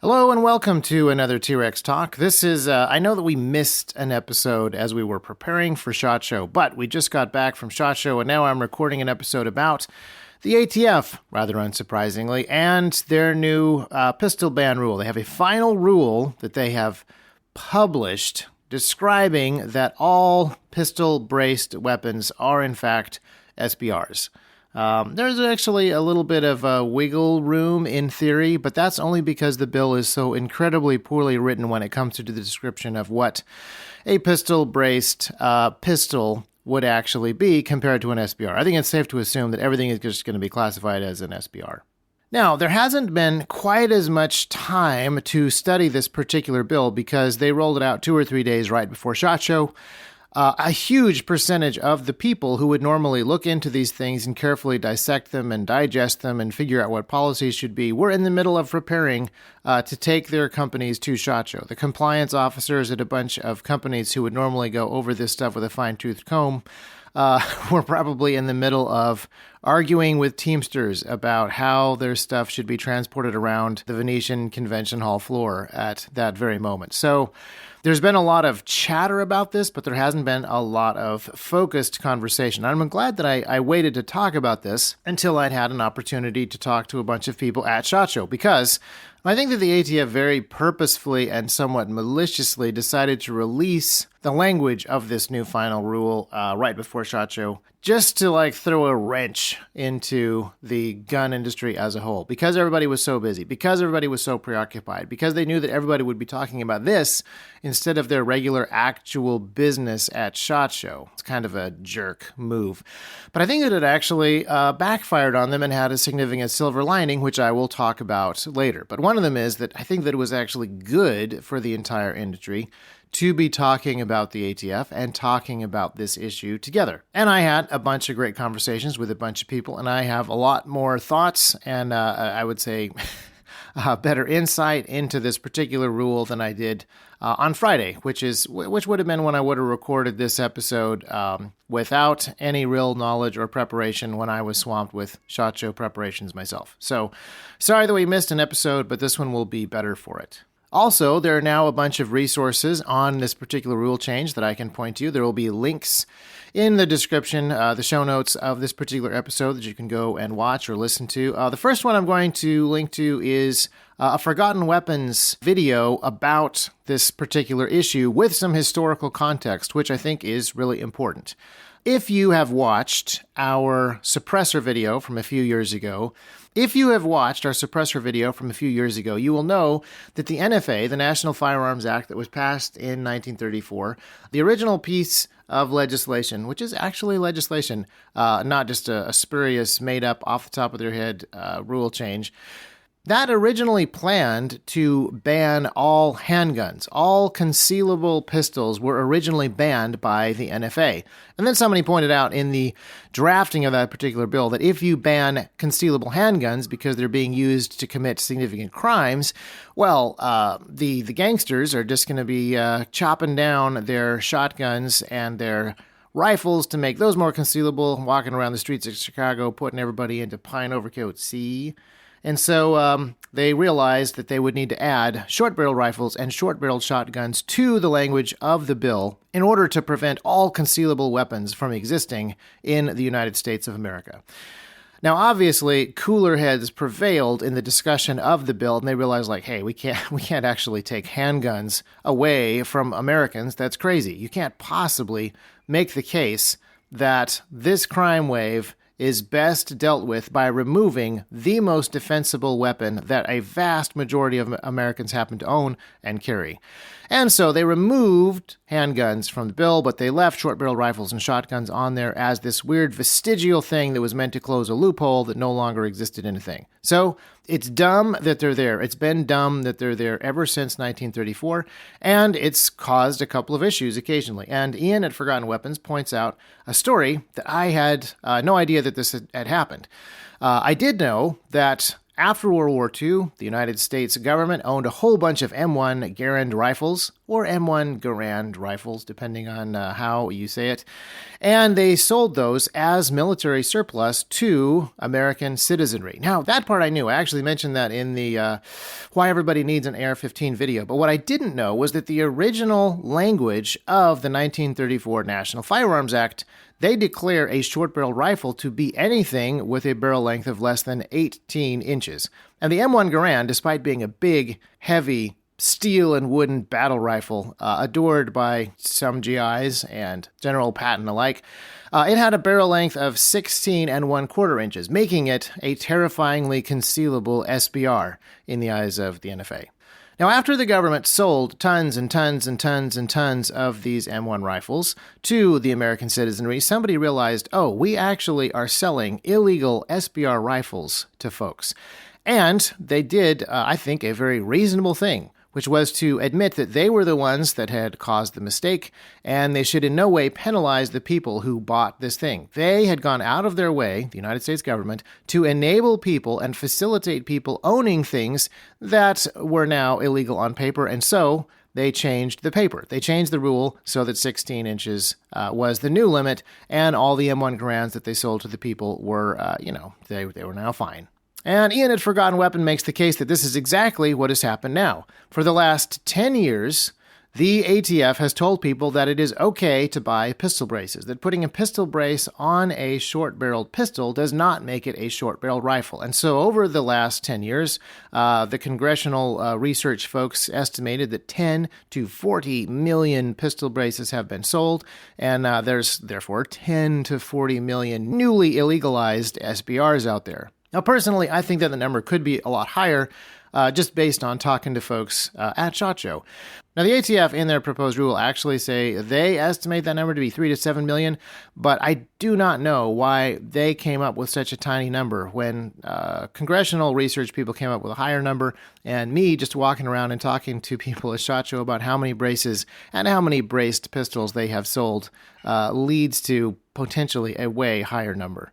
Hello and welcome to another T-Rex Talk. This is, I know that we missed an episode as we were preparing for SHOT Show, but we just got back from SHOT Show and now I'm recording an episode about the ATF, rather unsurprisingly, and their new pistol ban rule. They have a final rule that they have published describing that all pistol-braced weapons are in fact SBRs. There's actually a little bit of wiggle room in theory, but that's only because the bill is so incredibly poorly written when it comes to the description of what a pistol-braced pistol would actually be compared to an SBR. I think it's safe to assume that everything is just going to be classified as an SBR. Now, there hasn't been quite as much time to study this particular bill because they rolled it out 2 or 3 days right before SHOT Show. A huge percentage of the people who would normally look into these things and carefully dissect them and digest them and figure out what policies should be were in the middle of preparing to take their companies to SHOT Show. The compliance officers at a bunch of companies who would normally go over this stuff with a fine-toothed comb were probably in the middle of arguing with Teamsters about how their stuff should be transported around the Venetian Convention Hall floor at that very moment. So there's been a lot of chatter about this, but there hasn't been a lot of focused conversation. I'm glad that I waited to talk about this until I'd had an opportunity to talk to a bunch of people at SHOT Show, because I think that the ATF very purposefully and somewhat maliciously decided to release the language of this new final rule right before SHOT Show, just to throw a wrench into the gun industry as a whole, because everybody was so busy, because everybody was so preoccupied, because they knew that everybody would be talking about this instead of their regular actual business at SHOT Show. It's kind of a jerk move. But I think that it actually backfired on them and had a significant silver lining, which I will talk about later. But one of them is that I think that it was actually good for the entire industry to be talking about the ATF and talking about this issue together. And I had a bunch of great conversations with a bunch of people, and I have a lot more thoughts and I would say better insight into this particular rule than I did on Friday, which would have been when I would have recorded this episode without any real knowledge or preparation when I was swamped with SHOT Show preparations myself. So sorry that we missed an episode, but this one will be better for it. Also, there are now a bunch of resources on this particular rule change that I can point to. There will be links in the description, the show notes of this particular episode that you can go and watch or listen to. The first one I'm going to link to is a Forgotten Weapons video about this particular issue with some historical context, which I think is really important. If you have watched our suppressor video from a few years ago, you will know that the NFA, the National Firearms Act that was passed in 1934, the original piece of legislation, which is actually legislation, not just a spurious, made-up, off the top of their head rule change, that originally planned to ban all handguns. All concealable pistols were originally banned by the NFA. And then somebody pointed out in the drafting of that particular bill that if you ban concealable handguns because they're being used to commit significant crimes, well, the gangsters are just going to be chopping down their shotguns and their rifles to make those more concealable, walking around the streets of Chicago, putting everybody into pine overcoats. See? And so they realized that they would need to add short-barreled rifles and short-barreled shotguns to the language of the bill in order to prevent all concealable weapons from existing in the United States of America. Now, obviously, cooler heads prevailed in the discussion of the bill, and they realized, hey, we can't actually take handguns away from Americans. That's crazy. You can't possibly make the case that this crime wave is best dealt with by removing the most defensible weapon that a vast majority of Americans happen to own and carry. And so they removed handguns from the bill, but they left short-barreled rifles and shotguns on there as this weird vestigial thing that was meant to close a loophole that no longer existed in a thing. So it's dumb that they're there. It's been dumb that they're there ever since 1934, and it's caused a couple of issues occasionally. And Ian at Forgotten Weapons points out a story that I had no idea that this had happened. I did know that After World War II, the United States government owned a whole bunch of M1 Garand rifles, or M1 Garand rifles, depending on how you say it, and they sold those as military surplus to American citizenry. Now, that part I knew. I actually mentioned that in the Why Everybody Needs an AR-15 video, but what I didn't know was that the original language of the 1934 National Firearms Act, they declare a short-barreled rifle to be anything with a barrel length of less than 18 inches. And the M1 Garand, despite being a big, heavy, steel and wooden battle rifle, adored by some GIs and General Patton alike, it had a barrel length of 16 1/4 inches, making it a terrifyingly concealable SBR in the eyes of the NFA. Now, after the government sold tons and tons and tons and tons of these M1 rifles to the American citizenry, somebody realized, oh, we actually are selling illegal SBR rifles to folks. And they did, I think, a very reasonable thing, which was to admit that they were the ones that had caused the mistake, and they should in no way penalize the people who bought this thing. They had gone out of their way, the United States government, to enable people and facilitate people owning things that were now illegal on paper, and so they changed the paper. They changed the rule so that 16 inches was the new limit, and all the M1 Garands that they sold to the people were, they were now fine. And Ian at Forgotten Weapon makes the case that this is exactly what has happened now. For the last 10 years, the ATF has told people that it is okay to buy pistol braces, that putting a pistol brace on a short-barreled pistol does not make it a short-barreled rifle. And so over the last 10 years, the congressional research folks estimated that 10 to 40 million pistol braces have been sold, and there's therefore 10 to 40 million newly illegalized SBRs out there. Now, personally, I think that the number could be a lot higher, just based on talking to folks at SHOT Show. Now, the ATF, in their proposed rule, actually say they estimate that number to be 3 to 7 million, but I do not know why they came up with such a tiny number when congressional research people came up with a higher number, and me just walking around and talking to people at SHOT Show about how many braces and how many braced pistols they have sold leads to potentially a way higher number.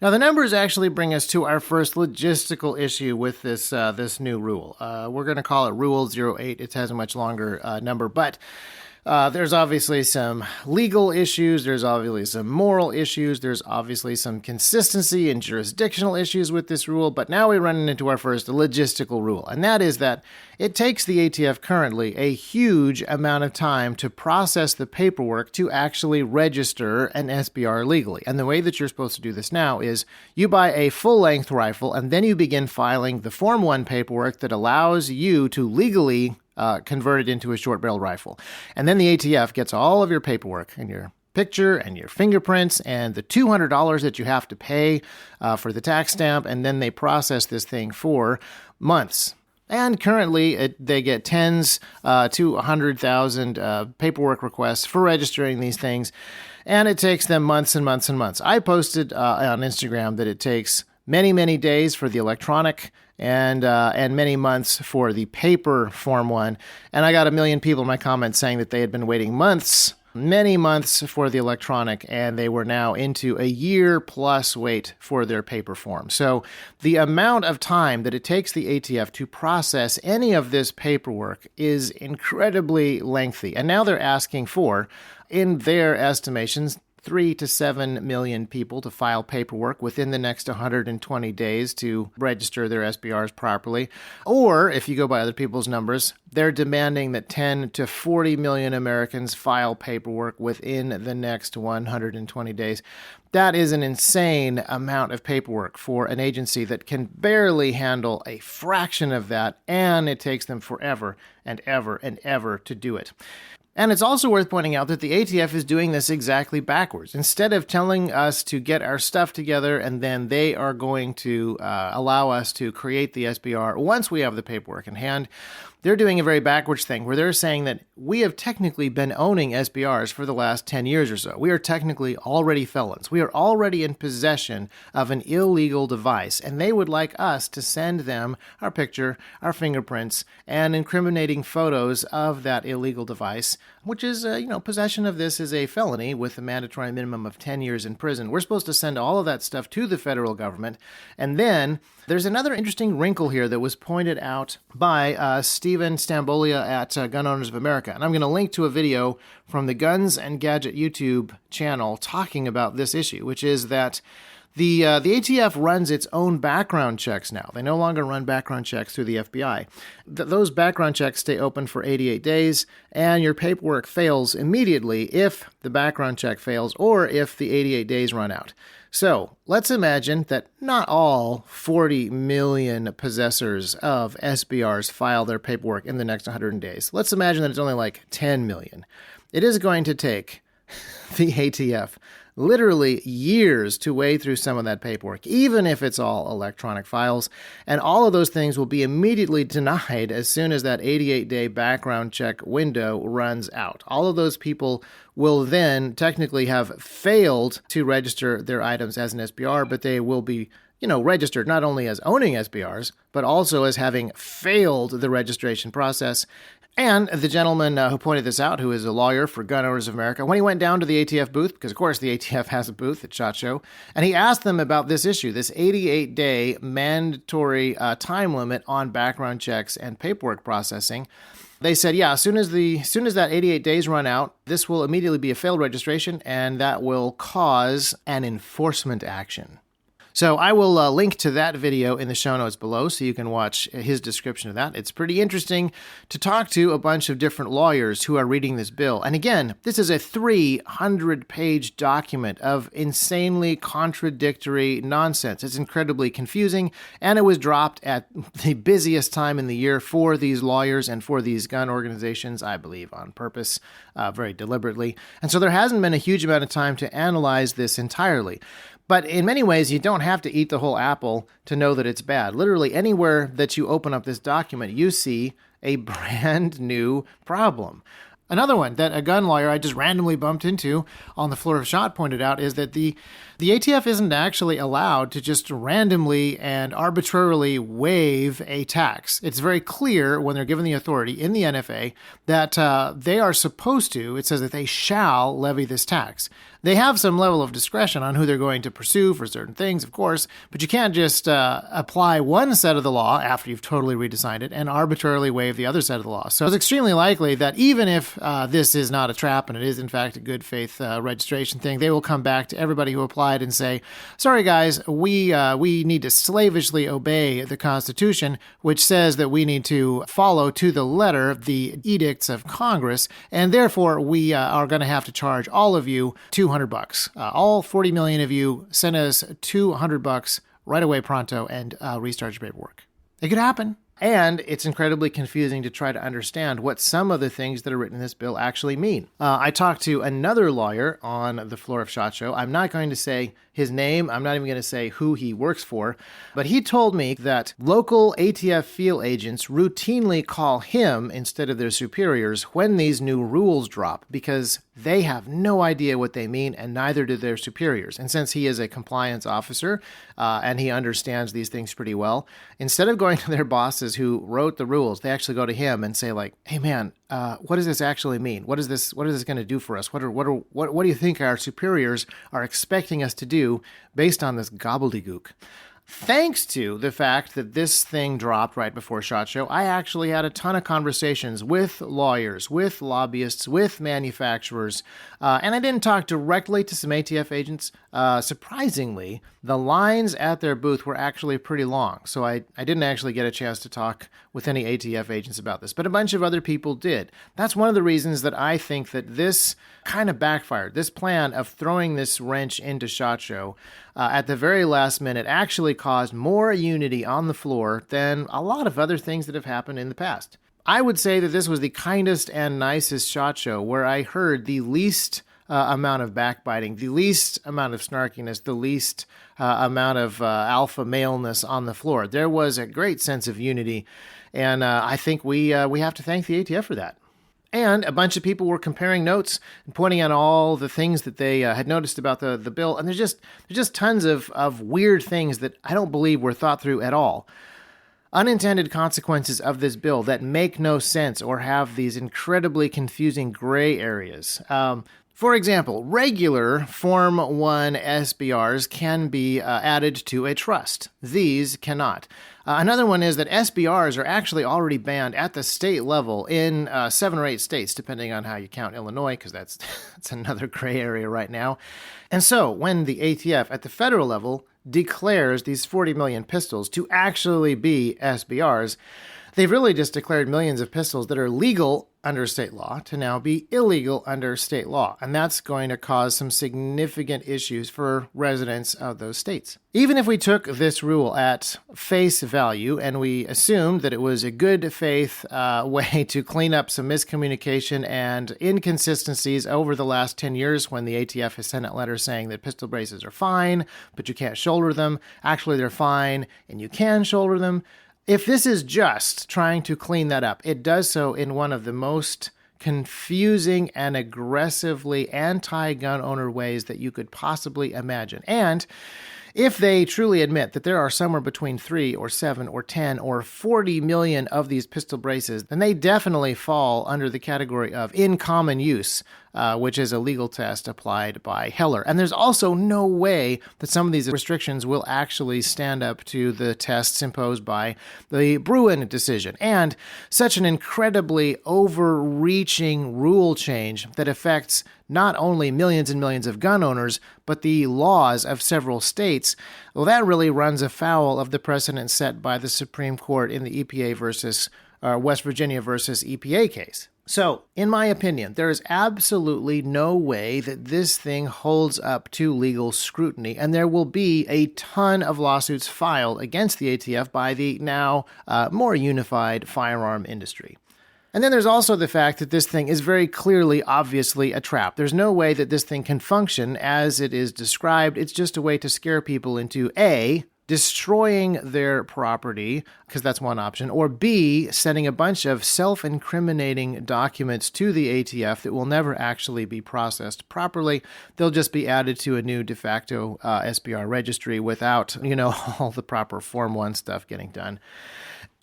Now, the numbers actually bring us to our first logistical issue with this new rule. We're going to call it Rule 08. It has a much longer number, but there's obviously some legal issues. There's obviously some moral issues. There's obviously some consistency and jurisdictional issues with this rule, but now we run into our first logistical rule, and that is that it takes the ATF currently a huge amount of time to process the paperwork to actually register an SBR legally. And the way that you're supposed to do this now is you buy a full-length rifle, and then you begin filing the Form 1 paperwork that allows you to legally convert it into a short-barrel rifle. And then the ATF gets all of your paperwork and your picture and your fingerprints and the $200 that you have to pay for the tax stamp, and then they process this thing for months. And currently, they get tens to 100,000 paperwork requests for registering these things, and it takes them months and months and months. I posted on Instagram that it takes many, many days for the electronic and many months for the paper Form 1. And I got a million people in my comments saying that they had been waiting many months for the electronic, and they were now into a year-plus wait for their paper form. So the amount of time that it takes the ATF to process any of this paperwork is incredibly lengthy. And now they're asking for, in their estimations, 3 to 7 million people to file paperwork within the next 120 days to register their SBRs properly. Or, if you go by other people's numbers, they're demanding that 10 to 40 million Americans file paperwork within the next 120 days. That is an insane amount of paperwork for an agency that can barely handle a fraction of that, and it takes them forever and ever and ever to do it. And it's also worth pointing out that the ATF is doing this exactly backwards. Instead of telling us to get our stuff together and then they are going to allow us to create the SBR once we have the paperwork in hand, they're doing a very backwards thing where they're saying that we have technically been owning SBRs for the last 10 years or so. We are technically already felons. We are already in possession of an illegal device, and they would like us to send them our picture, our fingerprints, and incriminating photos of that illegal device which is, possession of this is a felony with a mandatory minimum of 10 years in prison. We're supposed to send all of that stuff to the federal government. And then there's another interesting wrinkle here that was pointed out by Stephen Stambolia at Gun Owners of America. And I'm going to link to a video from the Guns and Gadget YouTube channel talking about this issue, which is that the ATF runs its own background checks now. They no longer run background checks through the FBI. Those background checks stay open for 88 days, and your paperwork fails immediately if the background check fails or if the 88 days run out. So let's imagine that not all 40 million possessors of SBRs file their paperwork in the next 100 days. Let's imagine that it's only like 10 million. It is going to take the ATF literally years to wade through some of that paperwork, even if it's all electronic files. And all of those things will be immediately denied as soon as that 88-day background check window runs out. All of those people will then technically have failed to register their items as an SBR, but they will be registered not only as owning SBRs, but also as having failed the registration process. And the gentleman who pointed this out, who is a lawyer for Gun Owners of America, when he went down to the ATF booth, because of course the ATF has a booth at SHOT Show, and he asked them about this issue, this 88-day mandatory time limit on background checks and paperwork processing. They said, yeah, as soon as that 88 days run out, this will immediately be a failed registration, and that will cause an enforcement action. So I will link to that video in the show notes below so you can watch his description of that. It's pretty interesting to talk to a bunch of different lawyers who are reading this bill. And again, this is a 300-page document of insanely contradictory nonsense. It's incredibly confusing, and it was dropped at the busiest time in the year for these lawyers and for these gun organizations, I believe on purpose, very deliberately. And so there hasn't been a huge amount of time to analyze this entirely. But in many ways, you don't have to eat the whole apple to know that it's bad. Literally anywhere that you open up this document, you see a brand new problem. Another one that a gun lawyer I just randomly bumped into on the floor of SHOT pointed out is that the ATF isn't actually allowed to just randomly and arbitrarily waive a tax. It's very clear when they're given the authority in the NFA that they are supposed to, it says that they shall levy this tax. They have some level of discretion on who they're going to pursue for certain things, of course, but you can't just apply one set of the law after you've totally redesigned it and arbitrarily waive the other set of the law. So it's extremely likely that even if this is not a trap and it is in fact a good faith registration thing, they will come back to everybody who applied and say, sorry guys, we need to slavishly obey the Constitution, which says that we need to follow to the letter the edicts of Congress, and therefore we are going to have to charge all of you $200. All 40 million of you, send us $200 right away pronto and restart your paperwork. It could happen. And it's incredibly confusing to try to understand what some of the things that are written in this bill actually mean. I talked to another lawyer on the floor of SHOT Show. I'm not going to say his name. I'm not even going to say who he works for. But he told me that local ATF field agents routinely call him instead of their superiors when these new rules drop because they have no idea what they mean, and neither do their superiors. And since he is a compliance officer and he understands these things pretty well, instead of going to their bosses who wrote the rules, they actually go to him and say, like, hey man, what does this actually mean? What is this going to do for us? What do you think our superiors are expecting us to do based on this gobbledygook? Thanks to the fact that this thing dropped right before SHOT Show, I actually had a ton of conversations with lawyers, with lobbyists, with manufacturers, and I didn't talk directly to some ATF agents. Surprisingly, the lines at their booth were actually pretty long, so I didn't actually get a chance to talk with any ATF agents about this, but a bunch of other people did. That's one of the reasons that I think that this kind of backfired. This plan of throwing this wrench into SHOT Show at the very last minute actually caused more unity on the floor than a lot of other things that have happened in the past. I would say that this was the kindest and nicest SHOT Show where I heard the least amount of backbiting, the least amount of snarkiness, the least amount of alpha maleness on the floor. There was a great sense of unity, and I think we have to thank the ATF for that. And a bunch of people were comparing notes and pointing out all the things that they had noticed about the bill. And there's just tons of weird things that I don't believe were thought through at all. unintended consequences of this bill that make no sense or have these incredibly confusing gray areas. For example, regular Form 1 SBRs can be added to a trust. These cannot. Another one is that SBRs are actually already banned at the state level in 7 or 8 states, depending on how you count Illinois, because that's another gray area right now. And so when the ATF at the federal level declares these 40 million pistols to actually be SBRs, they've really just declared millions of pistols that are legal under state law to now be illegal under state law. And that's going to cause some significant issues for residents of those states. Even if we took this rule at face value and we assumed that it was a good faith way to clean up some miscommunication and inconsistencies over the last 10 years when the ATF has sent out letters saying that pistol braces are fine, but you can't shoulder them. Actually, they're fine and you can shoulder them. If this is just trying to clean that up, it does so in one of the most confusing and aggressively anti-gun owner ways that you could possibly imagine. And if they truly admit that there are somewhere between 3 or 7 or 10 or 40 million of these pistol braces, then they definitely fall under the category of in common use, which is a legal test applied by Heller. And there's also no way that some of these restrictions will actually stand up to the tests imposed by the Bruin decision. And such an incredibly overreaching rule change that affects not only millions and millions of gun owners, but the laws of several states, well, that really runs afoul of the precedent set by the Supreme Court in the EPA versus West Virginia versus EPA case. So, in my opinion, there is absolutely no way that this thing holds up to legal scrutiny, and there will be a ton of lawsuits filed against the ATF by the now more unified firearm industry. And then there's also the fact that this thing is very clearly, obviously, a trap. There's no way that this thing can function as it is described. It's just a way to scare people into A, destroying their property, because that's one option, or B, sending a bunch of self-incriminating documents to the ATF that will never actually be processed properly. They'll just be added to a new de facto SBR registry without, all the proper Form 1 stuff getting done.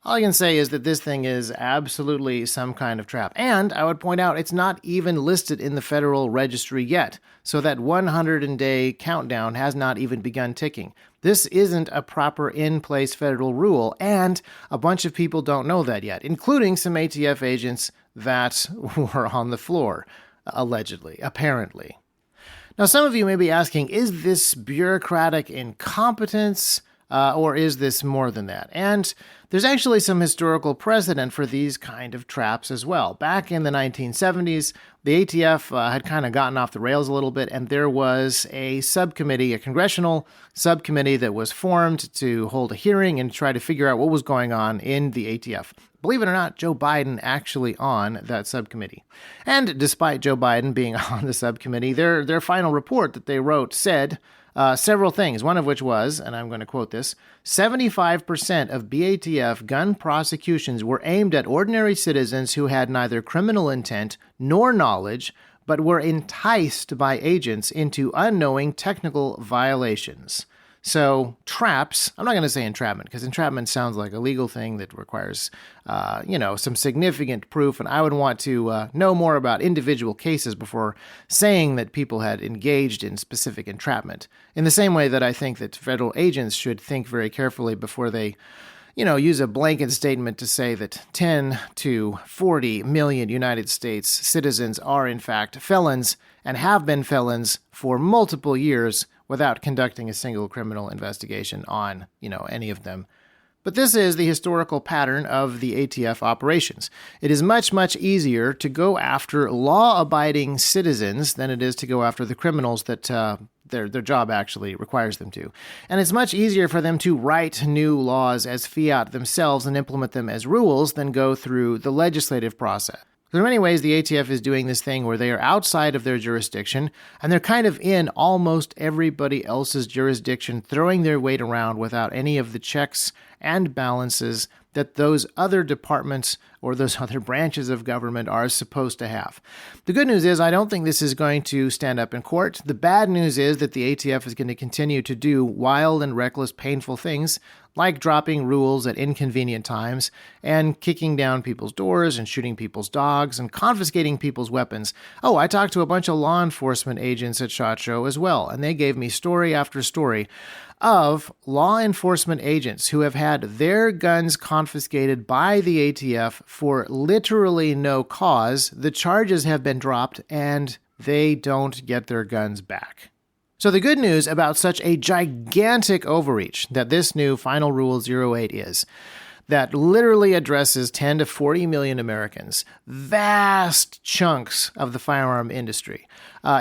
All I can say is that this thing is absolutely some kind of trap. And I would point out it's not even listed in the federal registry yet. So that 100-day countdown has not even begun ticking. This isn't a proper in-place federal rule, and a bunch of people don't know that yet, including some ATF agents that were on the floor, allegedly, apparently. Now, some of you may be asking, is this bureaucratic incompetence? Or is this more than that? And there's actually some historical precedent for these kind of traps as well. Back in the 1970s, the ATF had kind of gotten off the rails a little bit, and there was a subcommittee, a congressional subcommittee that was formed to hold a hearing and try to figure out what was going on in the ATF. Believe it or not, Joe Biden actually on that subcommittee. And despite Joe Biden being on the subcommittee, their final report that they wrote said several things, one of which was, and I'm going to quote this, 75% of BATF gun prosecutions were aimed at ordinary citizens who had neither criminal intent nor knowledge, but were enticed by agents into unknowing technical violations. So traps, I'm not going to say entrapment, because entrapment sounds like a legal thing that requires, some significant proof, and I would want to know more about individual cases before saying that people had engaged in specific entrapment. In the same way that I think that federal agents should think very carefully before they, use a blanket statement to say that 10 to 40 million United States citizens are in fact felons and have been felons for multiple years without conducting a single criminal investigation on, any of them. But this is the historical pattern of the ATF operations. It is much, much easier to go after law-abiding citizens than it is to go after the criminals that their job actually requires them to. And it's much easier for them to write new laws as fiat themselves and implement them as rules than go through the legislative process. So in many ways, the ATF is doing this thing where they are outside of their jurisdiction, and they're kind of in almost everybody else's jurisdiction, throwing their weight around without any of the checks and balances that those other departments or those other branches of government are supposed to have. The good news is I don't think this is going to stand up in court. The bad news is that the ATF is going to continue to do wild and reckless, painful things like dropping rules at inconvenient times and kicking down people's doors and shooting people's dogs and confiscating people's weapons. Oh, I talked to a bunch of law enforcement agents at SHOT Show as well, and they gave me story after story of law enforcement agents who have had their guns confiscated by the ATF for literally no cause. The charges have been dropped and they don't get their guns back. So the good news about such a gigantic overreach that this new Final Rule 08 is, that literally addresses 10 to 40 million Americans, vast chunks of the firearm industry,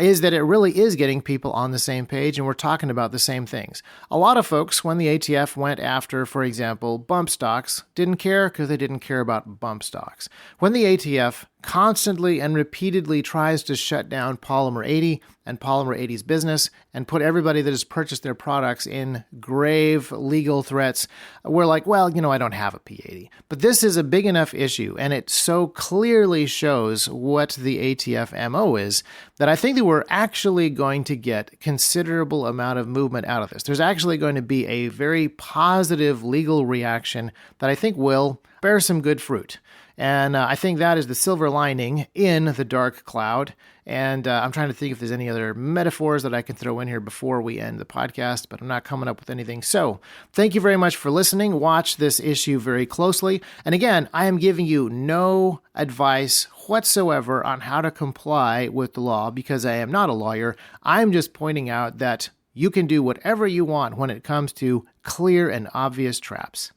is that it really is getting people on the same page and we're talking about the same things. A lot of folks, when the ATF went after, for example, bump stocks, didn't care because they didn't care about bump stocks. When the ATF constantly and repeatedly tries to shut down Polymer 80 and Polymer 80's business and put everybody that has purchased their products in grave legal threats, we're like, well, I don't have a P80. But this is a big enough issue, and it so clearly shows what the ATF MO is that I think that we're actually going to get considerable amount of movement out of this. There's actually going to be a very positive legal reaction that I think will bear some good fruit. And I think that is the silver lining in the dark cloud. And I'm trying to think if there's any other metaphors that I can throw in here before we end the podcast, but I'm not coming up with anything. So thank you very much for listening. Watch this issue very closely. And again, I am giving you no advice whatsoever on how to comply with the law because I am not a lawyer. I'm just pointing out that you can do whatever you want when it comes to clear and obvious traps.